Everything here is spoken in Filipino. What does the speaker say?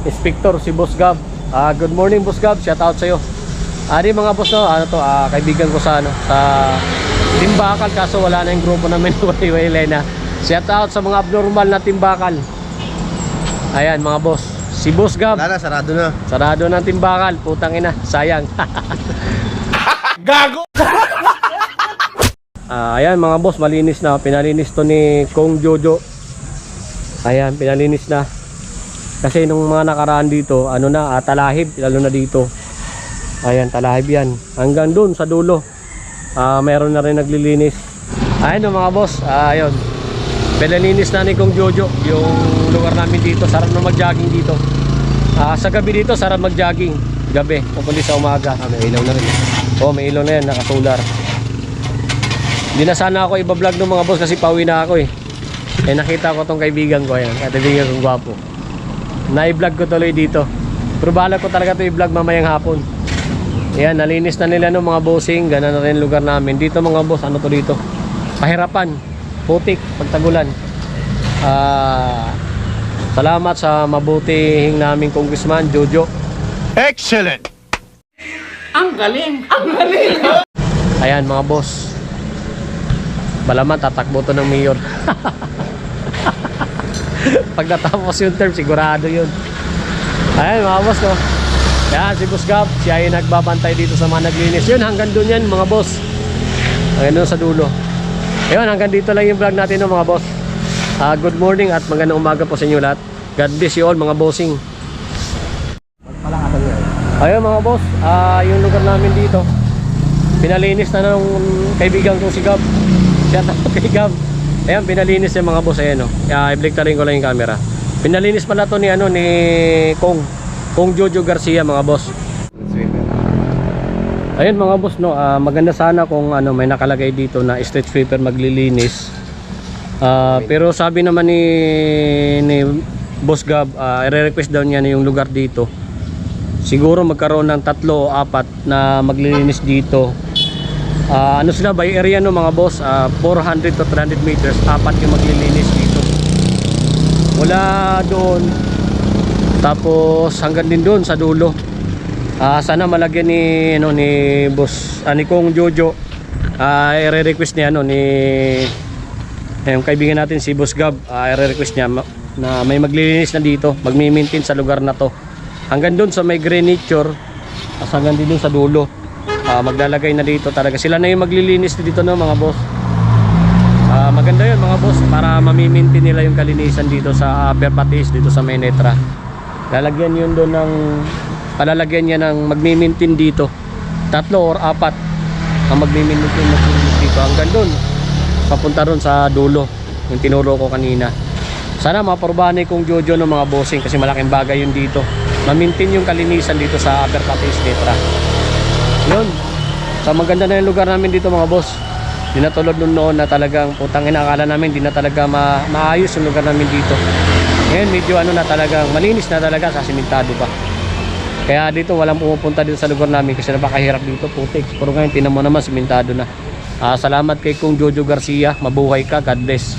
Inspector si Boss Gab. Good morning Boss Gab, shout out sa'yo. Di mga boss, no, kaibigan ko sa Timbakal, kaso wala na yung grupo namin. Wala. Shout out sa mga abnormal na Timbakal. Ayan mga boss, si Boss Gab. Wala na, sarado na. Sarado ng Timbakal, putang ina, sayang. Gago! Ayan mga boss, malinis na. Pinalinis to ni Kong Jojo. Ayan, pinalinis na. Kasi nung mga nakaraan dito, talahib, lalo na dito. Ayan, talahib yan. Hanggang dun sa dulo. Meron na rin naglilinis. Ayan mga boss, ayun. Pinalinis na ni Kong Jojo yung lugar namin dito. Sarap na mag-jogging dito. Sa gabi dito, sarap mag-jogging. Gabi, kundi sa umaga. May ilaw na rin. May ilaw na yan, nakasolar. Hindi na sana ako iba-vlog ng mga boss kasi pauwi na ako eh. Nakita ko tong kaibigan ko, ayan. Kaibigan kong gwapo. Na-i-vlog ko tuloy dito. Pero bahala ko talaga ito i-vlog mamayang hapon. Ayan, nalinis na nila ng mga bossing. Gana na rin lugar namin. Dito mga boss, ano to dito? Pahirapan, putik, pagtagulan. Salamat sa mabutihing naming Congressman Jojo. Excellent! Ang galing! Ang galing! Ayan mga boss, malaman tatakbo to ng mayor. Pag natapos yung term, sigurado yun. Ayan mga boss, no? Yan, si Boss Gab, siya ay nagbabantay dito sa mga naglinis. Yun, hanggang dun yan mga boss. Hanggang dun sa dulo. Ayun, hanggang dito lang yung vlog natin, no, mga boss. Good morning at magandang umaga po sa inyo lahat. God bless you all mga bossing. Ayun mga boss, yung lugar namin dito, pinalinis na ng kaibigan kong si Gab. Shout out kay Gab. Ayan, pinalinis yung mga boss. Ayan, no? I-bliktarin ko lang yung camera. Pinalinis pala to ni Kong Jojo Garcia mga boss. Ayun mga boss, no, maganda sana kung may nakalagay dito na street sweeper maglilinis. Pero sabi naman ni Boss Gab, i-request daw niya na yung lugar dito. Siguro magkaroon ng 3 o 4 na maglilinis dito. Sila by area, no mga boss, 400 to 300 meters, 4 yung maglilinis dito. Mula doon tapos hanggang din doon sa dulo. Sana malagyan ni Boss ni Kong Jojo. I-request niya yung kaibigan natin si Boss Gab, i-request niya na may maglilinis na dito, magmi-maintain sa lugar na to. Hanggang doon sa may green nature, hanggang din doon sa dulo. Maglalagay na dito talaga. Sila na yung maglilinis dito, no mga boss. Maganda yun mga boss, para mamimintin nila yung kalinisan dito sa Upper Patis, dito sa Menetra. Lalagyan yun doon palalagyan niya ng magmimintin dito. 3 or 4 ang magmimintin dito. Hanggang doon, papunta ron sa dulo, yung tinuro ko kanina. Sana maporbahan ni Kong Jojo ng mga bossing kasi malaking bagay yun dito. Mamintin yung kalinisan dito sa Upper Patis, Menetra. Yun. So maganda na yung lugar namin dito mga boss. Di na tulad noon na talagang putang inakala namin di na talaga maayos yung lugar namin dito. Ngayon medyo na talagang malinis na talaga, sa simentado pa. Kaya dito walang pumupunta dito sa lugar namin kasi napakahirap dito, putik. Pero ngayon tinan mo naman simentado na. Salamat kay Kong Jojo Garcia, mabuhay ka, God bless.